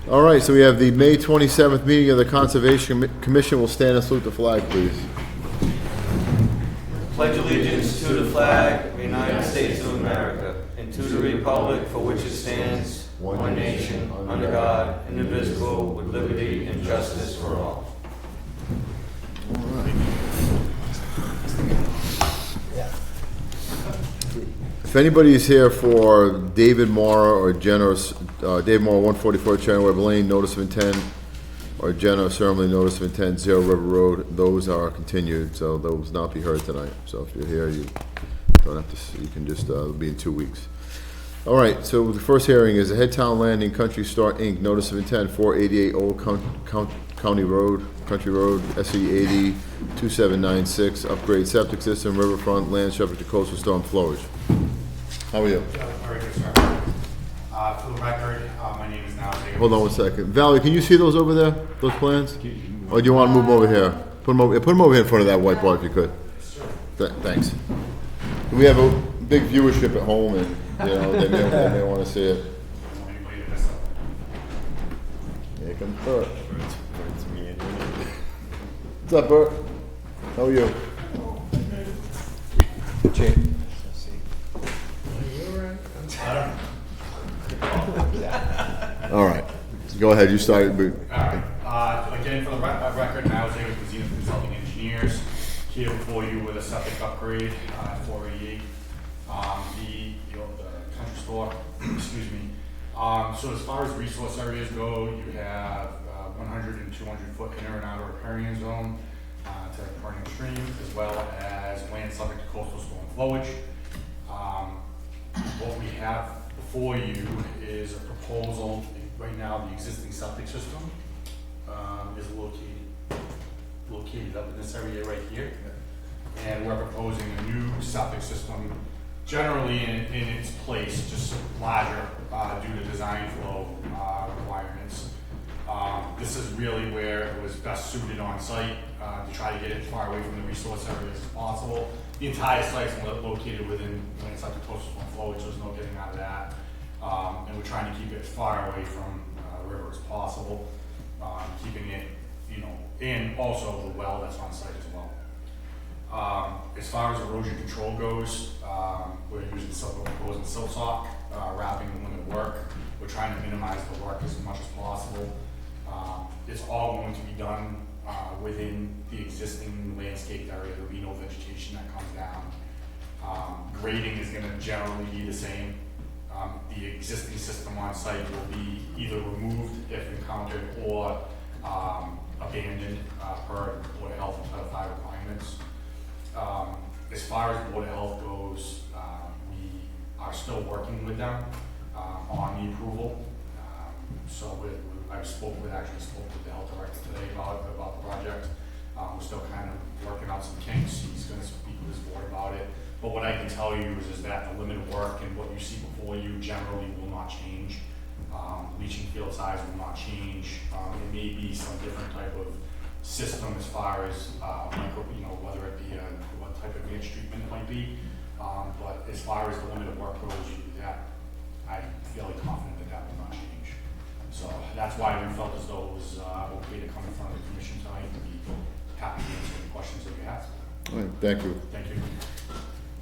All right, so we have the May 27th meeting of the Conservation Commission. Will stand and salute the flag, please. Pledge allegiance to the flag of the United States of America and to the republic for which it stands, one nation, under God, indivisible, with liberty and justice for all. If anybody is here for David Mora or Jenna, Dave Mora, 144 Cherry Webb Lane, notice of intent, or Jenna Ceremony, notice of intent, 0 River Road, those are continued, so those not be heard tonight. So if you're here, you don't have to, you can just, it'll be in 2 weeks. All right, so the first hearing is the Headtown Landing Country Store, Inc., notice of intent, 488 Old County Road, Country Road, SE 80 2796, upgrade septic system, riverfront, land subject to coastal storm flowage. How are you? Very good, sir. For the record, my name is now David. Hold on 1 second. Valerie, can you see those over there, those plans? Or do you want to move them over here? Put them over here in front of that whiteboard if you could. Thanks. We have a big viewership at home and, you know, they may want to see it. Anybody to mess up? Here comes Bert. What's up, Bert? How are you? All right. Go ahead. You started. Again, for the record, now David with Zenith Consulting Engineers, here before you with a septic upgrade, 488, the country store, excuse me. So as far as resource areas go, you have 100 and 200 foot inner and outer riparian zone to the perennial stream, as well as land subject to coastal storm flowage. What we have before you is a proposal. Right now, the existing septic system is located up in this area right here, and we're proposing a new septic system, generally in its place, just larger due to design flow requirements. This is really where it was best suited on site to try to get it as far away from the resource areas as possible. The entire site is located within land subject to coastal storm flowage, so there's no getting out of that. And we're trying to keep it as far away from the river as possible, keeping it, you know, and also the well that's on site as well. As far as erosion control goes, we're using proposing silt sock, wrapping the limit work. We're trying to minimize the work as much as possible. It's all going to be done within the existing landscape area. There'll be no vegetation that comes down. Grading is going to generally be the same. The existing system on site will be either removed if encountered or abandoned per Board of Health and Title V requirements. As far as Board of Health goes, we are still working with them on the approval. I spoke with the health director today about the project. We're still kind of working out some kinks. He's going to speak with his board about it. But what I can tell you is that the limit of work and what you see before you generally will not change. Leaching field size will not change. It may be some different type of system as far as whether it be what type of advanced treatment it might be. But as far as the limit of work goes, I'm fairly confident that will not change. So that's why we felt as though it was okay to come in front of the commission tonight and be happy to answer any questions that you have. All right, thank you. Thank you.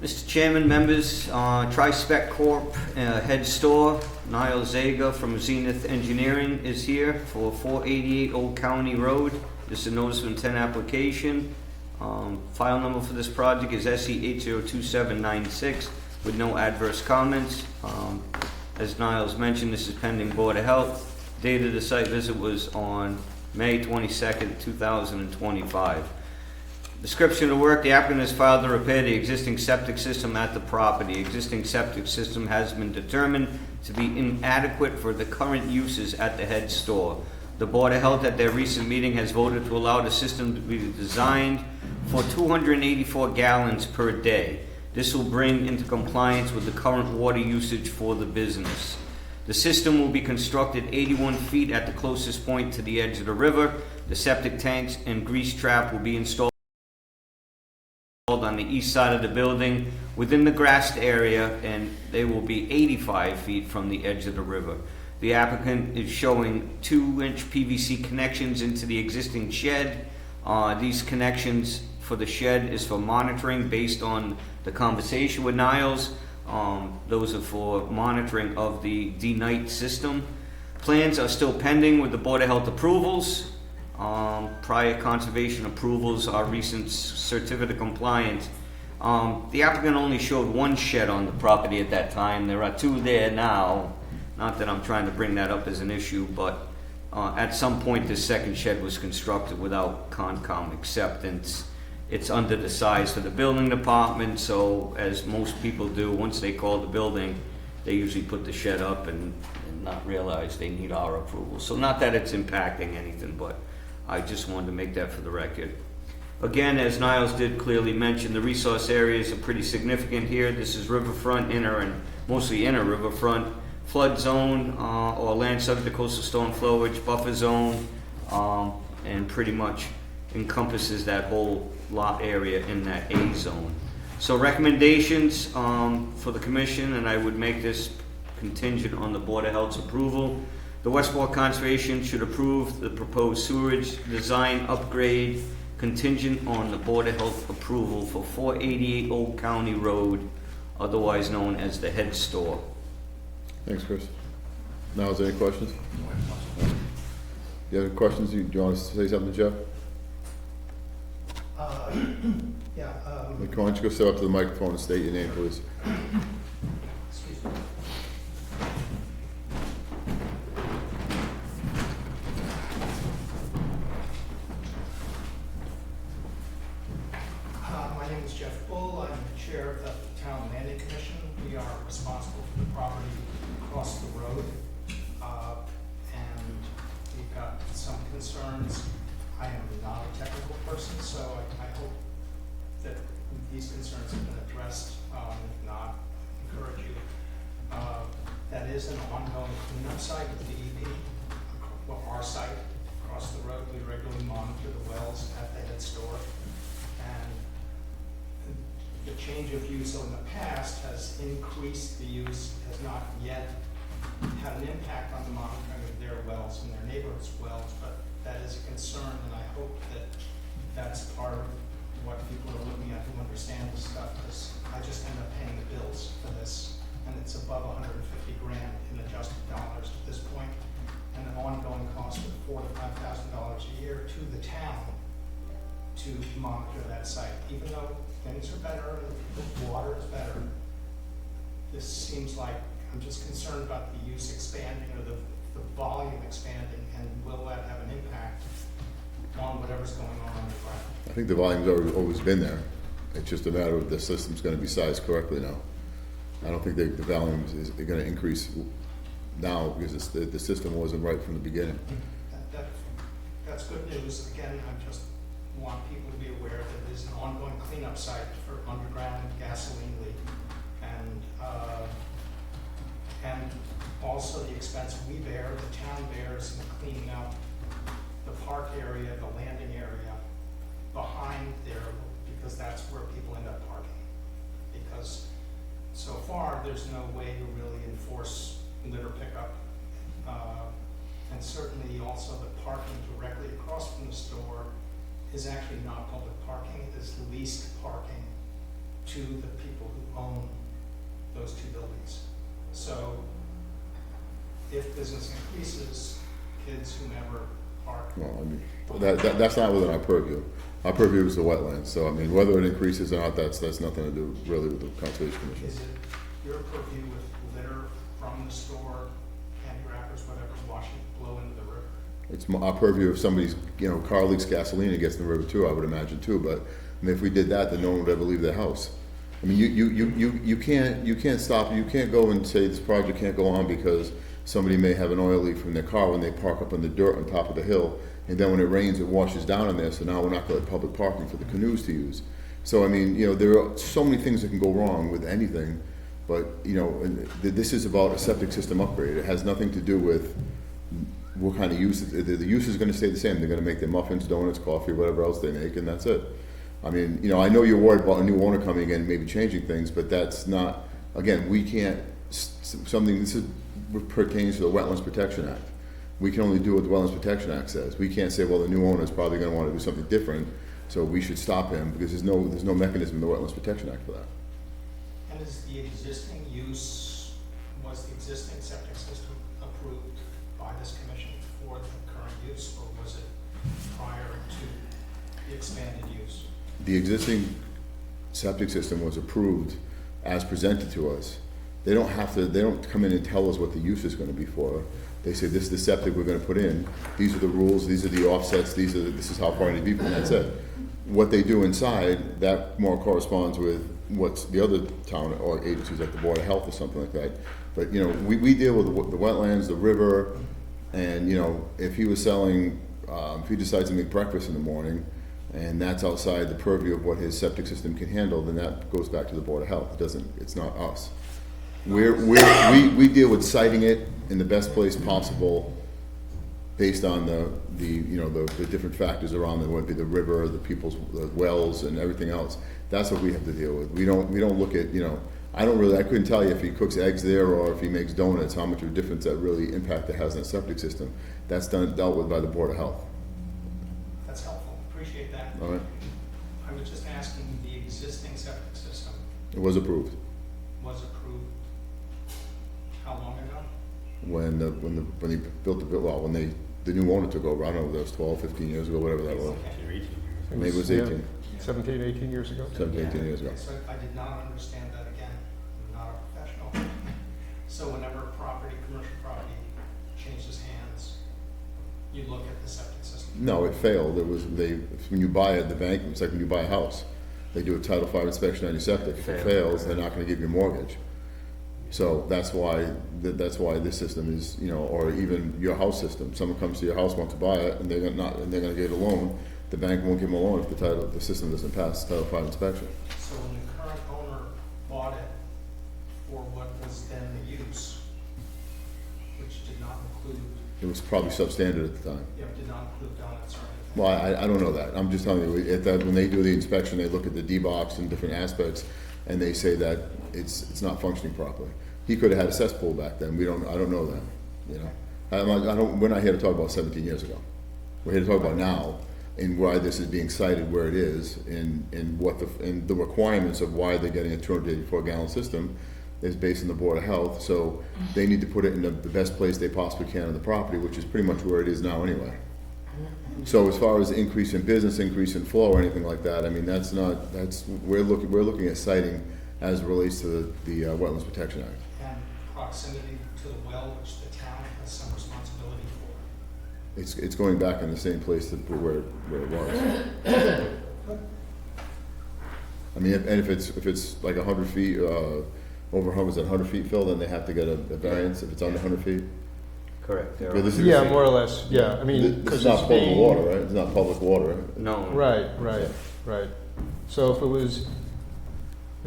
Mr. Chairman, members, Tri-Spec Corp. Head Store, Niall Zaga from Zenith Engineering is here for 488 Old County Road. This is a notice of intent application. File number for this project is SE 802796 with no adverse comments. As Niall's mentioned, this is pending Board of Health. Date of the site visit was on May 22nd, 2025. Description of work: the applicant has filed to repair the existing septic system at the property. Existing septic system has been determined to be inadequate for the current uses at the head store. The Board of Health at their recent meeting has voted to allow the system to be designed for 284 gallons per day. This will bring into compliance with the current water usage for the business. The system will be constructed 81 feet at the closest point to the edge of the river. The septic tanks and grease trap will be installed on the east side of the building within the grassed area, and they will be 85 feet from the edge of the river. The applicant is showing 2-inch PVC connections into the existing shed. These connections for the shed is for monitoring based on the conversation with Niles. Those are for monitoring of the D-Night system. Plans are still pending with the Board of Health approvals. Prior conservation approvals are recent certificate of compliance. The applicant only showed one shed on the property at that time. There are 2 there now. Not that I'm trying to bring that up as an issue, but at some point this second shed was constructed without Concom acceptance. It's under the size for the building department, so as most people do, once they call the building, they usually put the shed up and not realize they need our approval. So not that it's impacting anything, but I just wanted to make that for the record. Again, as Niles did clearly mention, the resource areas are pretty significant here. This is riverfront, inner and mostly inner riverfront, flood zone or land subject to coastal storm flowage, buffer zone, and pretty much encompasses that whole lot area in that A zone. So recommendations for the commission, and I would make this contingent on the Board of Health's approval. The Westport Conservation should approve the proposed sewerage design upgrade contingent on the Board of Health approval for 488 Old County Road, otherwise known as the Head Store. Thanks, Chris. Now, is there any questions? You have any questions? Do you want to say something, Jeff? Yeah, Why don't you go step up to the microphone and state your name, please? excuse me. My name is Jeff Bull. I'm the chair of the Town Landing Commission. We are responsible for the property across the road. And we've got some concerns. I am not a technical person, so I hope that these concerns have been addressed. If not, encourage you. That is an ongoing cleanup site with DEP. Well, our site across the road, we regularly monitor the wells at the head store. And the change of use in the past has increased the use, has not yet had an impact on the monitoring of their wells and their neighborhoods' wells, but that is a concern, and I hope that that's part of what people are looking at who understand this stuff, because I just end up paying the bills for this, and it's above 150 grand in adjusted dollars at this point, and an ongoing cost of $4,000 to $5,000 a year to the town to monitor that site. Even though things are better and the water is better, this seems like, I'm just concerned about the use expanding or the volume expanding, and will that have an impact on whatever's going on the ground? I think the volume's always been there. It's just a matter of the system's gonna be sized correctly now. I don't think the volume is gonna increase now because the system wasn't right from the beginning. That's good news. Again, I just want people to be aware that there's an ongoing cleanup site for underground gasoline leak. And also the expense we bear, the town bears in cleaning up the park area, the landing area behind there, because that's where people end up parking. Because so far, there's no way to really enforce litter pickup. And certainly also the parking directly across from the store is actually not public parking, it is leased parking to the people who own those 2 buildings. So if business increases, kids, whomever park. Well, I mean, that's not within our purview. Our purview is the wetlands, so I mean, whether it increases or not, that's nothing to do really with the Conservation Commission. Is it your purview with litter from the store, candy wrappers, whatever, blow into the river? It's our purview if somebody's, car leaks gasoline and gets in the river too, I would imagine too, but I mean, if we did that, then no one would ever leave their house. I mean, you can't stop, you can't go and say this project can't go on because somebody may have an oil leak from their car when they park up in the dirt on top of the hill, and then when it rains, it washes down in there, so now we're not going to have public parking for the canoes to use. So, I mean, there are so many things that can go wrong with anything, but, this is about a septic system upgrade. It has nothing to do with what kind of use. The use is going to stay the same. They're going to make their muffins, donuts, coffee, whatever else they make, and that's it. I mean, I know you're worried about a new owner coming in and maybe changing things, but that's not, again, we can't, this is pertains to the Wetlands Protection Act. We can only do what the Wetlands Protection Act says. We can't say, well, the new owner is probably gonna wanna do something different, so we should stop him, because there's no mechanism in the Wetlands Protection Act for that. And is the existing use, was the existing septic system approved by this commission for the current use, or was it prior to the expanded use? The existing septic system was approved as presented to us. They don't come in and tell us what the use is gonna be for. They say, this is the septic we're gonna put in, these are the rules, these are the offsets, this is how far it needs to be, and that's it. What they do inside, that more corresponds with what's the other town or agencies like the Board of Health or something like that. But, you know, we deal with the wetlands, the river, and, you know, if he was selling, if he decides to make breakfast in the morning, and that's outside the purview of what his septic system can handle, then that goes back to the Board of Health. It's not us. We deal with siting it in the best place possible based on the different factors around it, whether it be the river, the wells, and everything else. That's what we have to deal with. We don't look at, you know, I couldn't tell you if he cooks eggs there or if he makes donuts, how much of a difference that really impact it has on the septic system. That's dealt with by the Board of Health. That's helpful, appreciate that. All right? I was just asking, the existing septic system It was approved. was approved how long ago? When they built the new owner took over, I don't know, that was 12, 15 years ago, whatever that was. Okay. Maybe it was 18, 17, 18 years ago. 17, 18 years ago. So I did not understand that again, I'm not a professional. So whenever commercial property changes hands, you look at the septic system? No, it failed. When you buy it, the bank, it's like when you buy a house. They do a Title V inspection on your septic. If it fails, they're not gonna give you a mortgage. So that's why this system is, you know, or even your house system. Someone comes to your house, wants to buy it, and they're gonna get a loan. The bank won't give them a loan if the system doesn't pass Title V inspection. So when the current owner bought it for what was then the use, which did not include, It was probably substandard at the time. did not include donuts or anything? Well, I don't know that. I'm just telling you, when they do the inspection, they look at the D-box and different aspects, and they say that it's not functioning properly. He could have had a cesspool back then. I don't know that, you know. We're not here to talk about 17 years ago. We're here to talk about now, and why this is being cited where it is, and the requirements of why they're getting a 284-gallon system is based on the Board of Health. So they need to put it in the best place they possibly can on the property, which is pretty much where it is now anyway. So as far as increase in business, increase in flow, or anything like that, I mean, we're looking at citing as it relates to the Wetlands Protection Act. And proximity to the well, which the town has some responsibility for. It's going back in the same place where it was. I mean, if it's like 100 feet, over 100 feet, Phil, then they have to get a variance if it's under 100 feet. Correct. But this is- Yeah, more or less, yeah, I mean, This because is not it's public being. water, right? It's not public water, right? No. Right. So if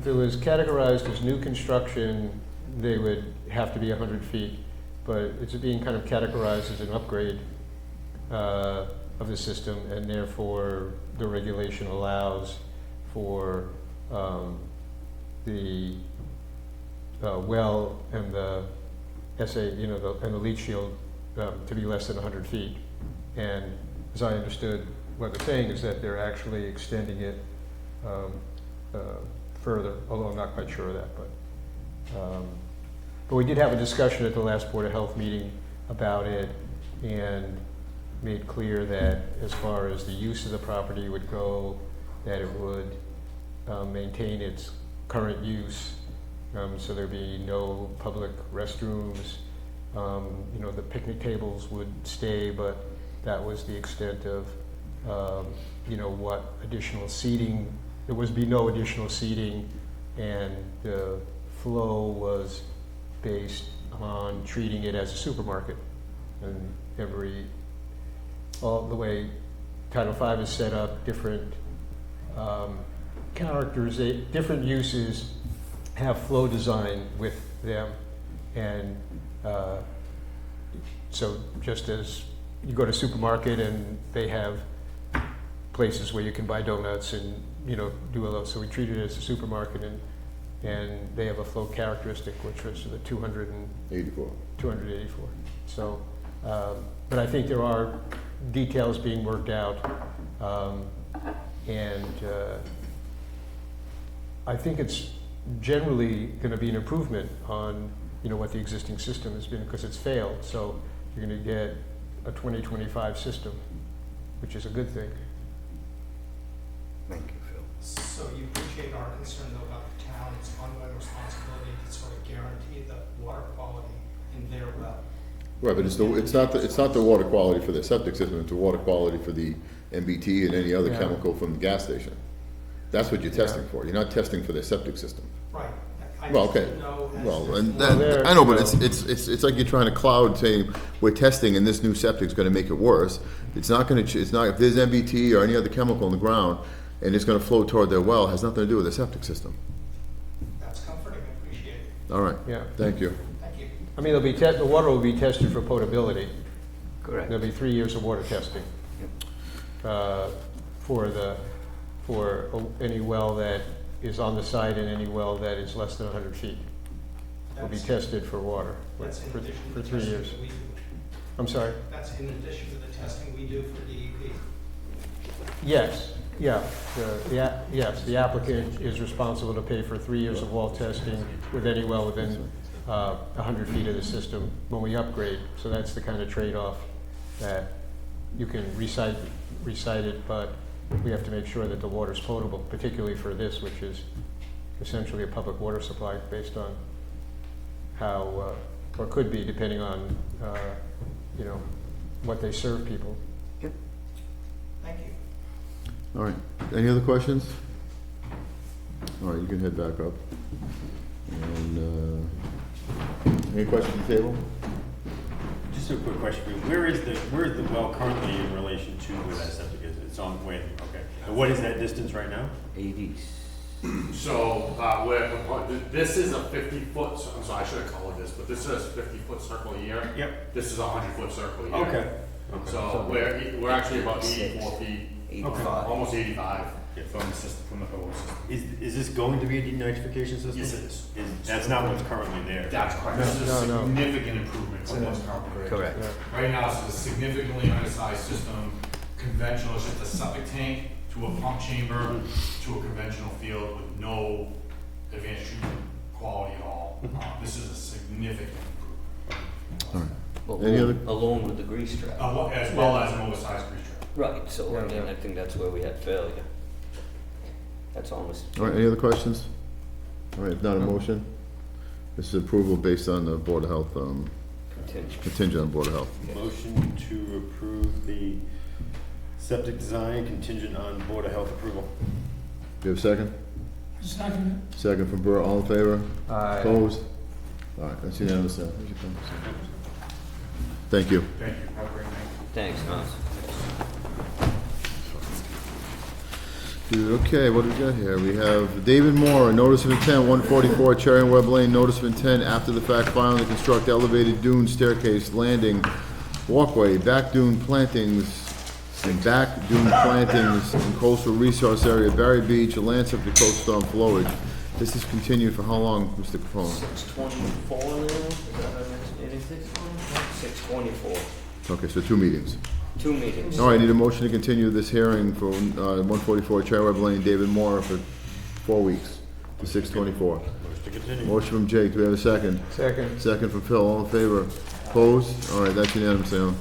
it was categorized as new construction, they would have to be 100 feet, but it's being kind of categorized as an upgrade of the system, and therefore the regulation allows for the well and the and the leach field to be less than 100 feet. And as I understood, what they're saying is that they're actually extending it further, although I'm not quite sure of that. But we did have a discussion at the last Board of Health meeting about it, and made clear that as far as the use of the property would go, that it would maintain its current use. So there'd be no public restrooms. The picnic tables would stay, but that was the extent of, what additional seating. There would be no additional seating, and the flow was based on treating it as a supermarket. And all the way Title V is set up, different characters, different uses have flow design with them. And so just as you go to a supermarket and they have places where you can buy donuts and do all those, so we treat it as a supermarket, and and they have a flow characteristic which was the 84. 284. So, but I think there are details being worked out, and I think it's generally going to be an improvement on, what the existing system has been, because it's failed. So you're going to get a 2025 system, which is a good thing. Thank you, Phil. So you appreciate our concern though about the town's ongoing responsibility to sort of guarantee the water quality in their well? Right, but it's not the water quality for the septic system, it's the water quality for the MBT and any other Yeah. chemical from the gas station. That's what you're testing for. You're not testing for their septic system. Right. I Well, just okay. didn't know as Well, there's and more- there- I know, but well- it's like you're trying to cloud saying, we're testing and this new septic's gonna make it worse. It's not gonna, it's not, if there's MBT or any other chemical in the ground and it's gonna flow toward their well, it has nothing to do with the septic system. That's comforting, I appreciate it. All right, Yeah. thank you. Thank you. I mean, the water will be tested for potability. Correct. There'll be 3 years of water testing for any well that is on the site and any well that is less than 100 feet. Will be That's- tested for water That's in for addition to for the 3 testing years. that we do. I'm sorry? That's in addition to the testing we do for DEP. Yes, yeah. Yes, the applicant is responsible to pay for 3 years of well testing with any well within 100 feet of the system when we upgrade. So that's the kind of trade-off that you can recite it, but we have to make sure that the water's potable, particularly for this, which is essentially a public water supply based on how, or could be, depending on, what they serve people. Thank you. All right, any other questions? All right, you can head back up. And, any questions on the table? Just a quick question for you. Where is the well currently in relation to where that septic is? It's on, wait, okay. And what is that distance right now? 80s. So, this is a 50-foot, I'm sorry, I should have colored this, but this is a 50-foot circle here. Yep. This is a 100-foot circle here. Okay. So we're actually about 84 feet, 85. almost 85 Yeah. from the system, from the whole system. Is this going to be a denitrification system? Yes, it is. That's not what's currently there. That's correct. This is a No. significant improvement from what's currently there. Correct. Yeah. Right now, it's a significantly undersized system. Conventional is just a septic tank to a pump chamber to a conventional field with no advanced treatment quality at all. This is a significant improvement. Any other- Alone with the grease trap. As well as an oversized grease trap. Right, so I Yeah, mean, yeah. I think that's where we had failure. That's almost, All right, any other questions? All right, if not a motion, this is approval based on the Board of Health, contingent. contingent on Board of Health. Motion to approve the septic design contingent on Board of Health approval. Do you have a second? Second. Second from Burr, all in favor? Aye. Opposed? All right, that's unanimous now. Thank you. Thank you. Have a great night. Thanks, Nas. Okay, what do we got here? We have David Moore, notice of intent, 144 Cherry and Webb Lane, notice of intent after the fact filing to construct elevated dune staircase, landing, walkway, back dune plantings, and back dune plantings in coastal resource area, Barry Beach, a land subject to coastal storm flowage. This is continued for how long, Mr. Capone? 624 now? Is that what I mentioned? 624. Okay, so 2 meetings. 2 meetings. All right, I need a motion to continue this hearing for 144 Cherry Webb Lane, David Moore, for 4 weeks, to 6/24. Motion to continue. Motion from Jake, do we have a second? Second. Second from Phil, all in favor? Opposed? All right, that's unanimous, Alan.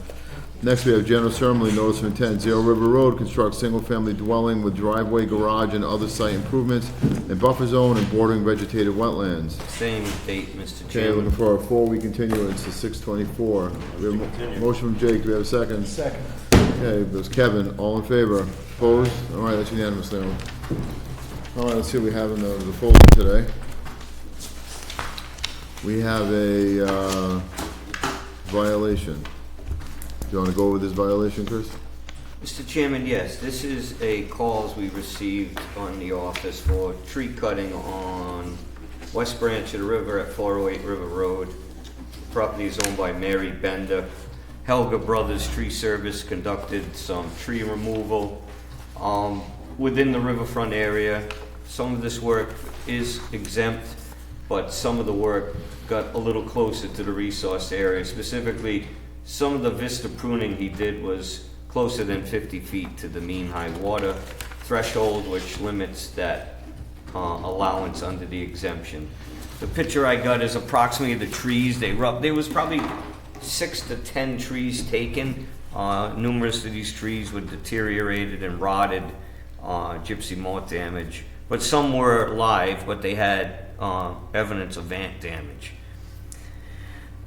Next, we have general ceremony, notice of intent, Zero River Road, construct single-family dwelling with driveway, garage, and other site improvements, and buffer zone and bordering vegetated wetlands. Same date, Mr. Okay, looking Chairman. for a 4-week continuance to 6/24. We have a Continue. motion from Jake, do we have a second? Second. Okay, there's Kevin, all in favor? Opposed? All right, that's unanimous, Alan. All right, let's see what we have in the folder today. We have a violation. Do you want to go over this violation, Chris? Mr. Chairman, yes, this is a calls we received on the office for tree cutting on West Branch of the river at 408 River Road. Property is owned by Mary Bender. Helga Brothers Tree Service conducted some tree removal within the riverfront area, some of this work is exempt, but some of the work got a little closer to the resource area. Specifically, some of the vista pruning he did was closer than 50 feet to the mean high water threshold, which limits that allowance under the exemption. The picture I got is approximately the trees. There was probably 6 to 10 trees taken. Numerous of these trees were deteriorated and rotted, gypsy moth damage. But some were live, but they had evidence of ant damage.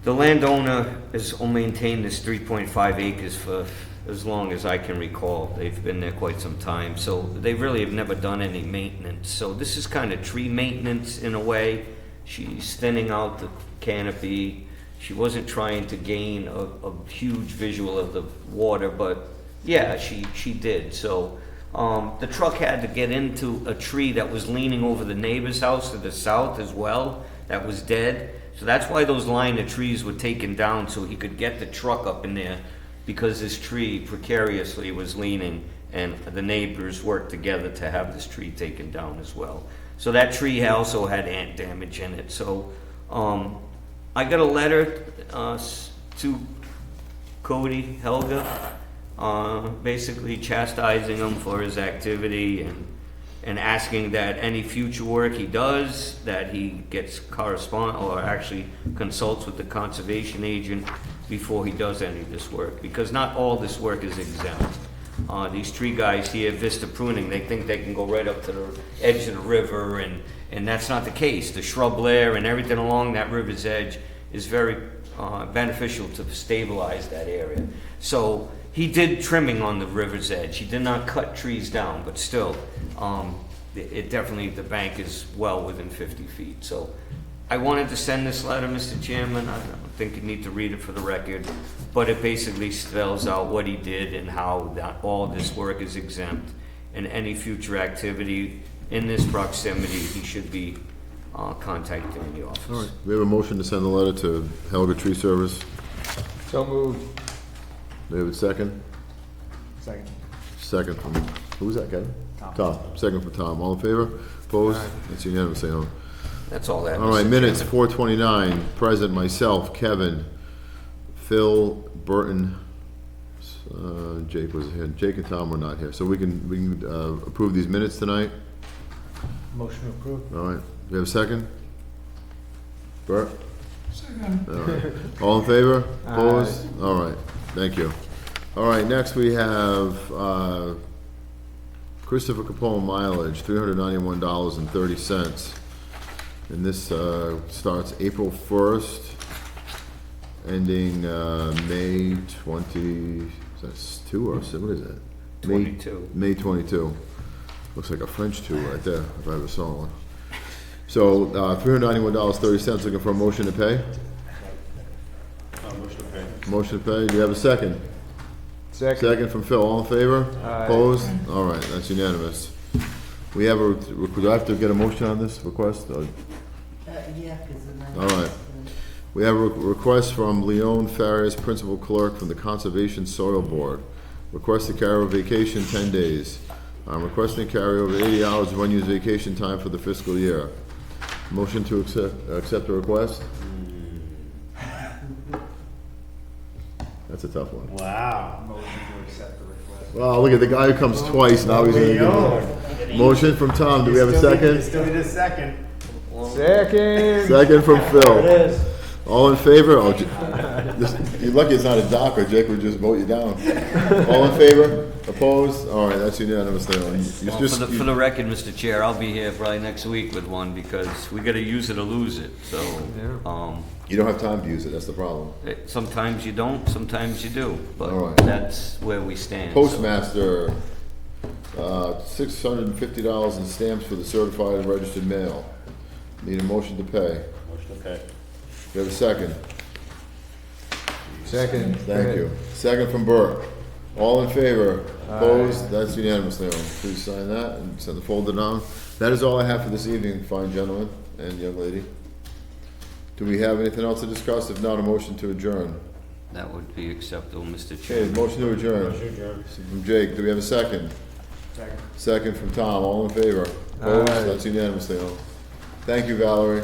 The landowner has maintained this 3.5 acres for as long as I can recall. They've been there quite some time, so they really have never done any maintenance. So this is kind of tree maintenance in a way. She's thinning out the canopy. She wasn't trying to gain a huge visual of the water, but yeah, she did. So the truck had to get into a tree that was leaning over the neighbor's house to the south as well, that was dead. So that's why those line of trees were taken down, so he could get the truck up in there, because this tree precariously was leaning, and the neighbors worked together to have this tree taken down as well. So that tree also had ant damage in it. So I got a letter to Cody Helga, basically chastising him for his activity and asking that any future work he does, that he gets or actually consults with the conservation agent before he does any of this work, because not all this work is exempt. These tree guys here, vista pruning, they think they can go right up to the edge of the river, and that's not the case. The shrub layer and everything along that river's edge is very beneficial to stabilize that area. So he did trimming on the river's edge. He did not cut trees down, but still, it definitely, the bank is well within 50 feet. So I wanted to send this letter, Mr. Chairman. I don't think you need to read it for the record, but it basically spells out what he did and how that all this work is exempt, and any future activity in this proximity, he should be contacting the office. All right, we have a motion to send the letter to Helga Tree Service. So moved. Do we have a second? Second. Second from, who was that, Kevin? Tom. Second from Tom. All in favor? Opposed? That's unanimous, say no. That's all that. All right, Mr. minutes, Chairman. 429, present, myself, Kevin, Phil, Burton, Jake was here, Jake and Tom were not here, so we can approve these minutes tonight? Motion approved. All right, do we have a second? Bert? Second. All right, all in favor? Opposed? All right, thank you. All right, next we have Christopher Capone mileage, $391.30. And this starts April 1st, ending May 20, that's 2 or what is that? 22. May 22. Looks like a French 2 right there, if I ever saw one. So $391.30, looking for a motion to pay? Motion to pay. Motion to pay, do you have a second? Second. Second from Phil, all in favor? Aye. Opposed? All right, that's unanimous. We have do I have to get a motion on this request? Yeah, because then All right. We have a request from Leon Farias, Principal Clerk from the Conservation Soil Board. Request to carry over vacation 10 days. I'm requesting carry over 80 hours of unused vacation time for the fiscal year. Motion to accept the request? That's a tough one. Wow. Motion to accept the request. Wow, look at the guy who comes twice, now he's gonna Leon. get Motion from Tom, do we have a second? Still need a second. Second. Second from Phil. It is. All in favor? Oh, you're lucky it's not a dock, or Jake would just vote you down. All in favor? Opposed? All right, that's unanimous there. Well, for the record, Mr. Chair, I'll be here probably next week with one, because we gotta use it or lose it. So, You don't have time to use it, that's the problem. sometimes you don't, sometimes you do, All but right. that's where we stand. so. Postmaster, $650 in stamps for the certified and registered mail. Need a motion to pay. Motion to pay. You have a second? Second. Thank you. Second from Burke. All in favor? Opposed? That's unanimous there. Please sign that and send the folder down. That is all I have for this evening, fine gentlemen and young lady. Do we have anything else to discuss? If not, a motion to adjourn. That would be acceptable, Mr. Okay, Chairman. motion to adjourn. Motion adjourned. From Jake, do we have a second? Second. Second from Tom, all in favor? Opposed? Aye. That's unanimously, all. Thank you, Valerie.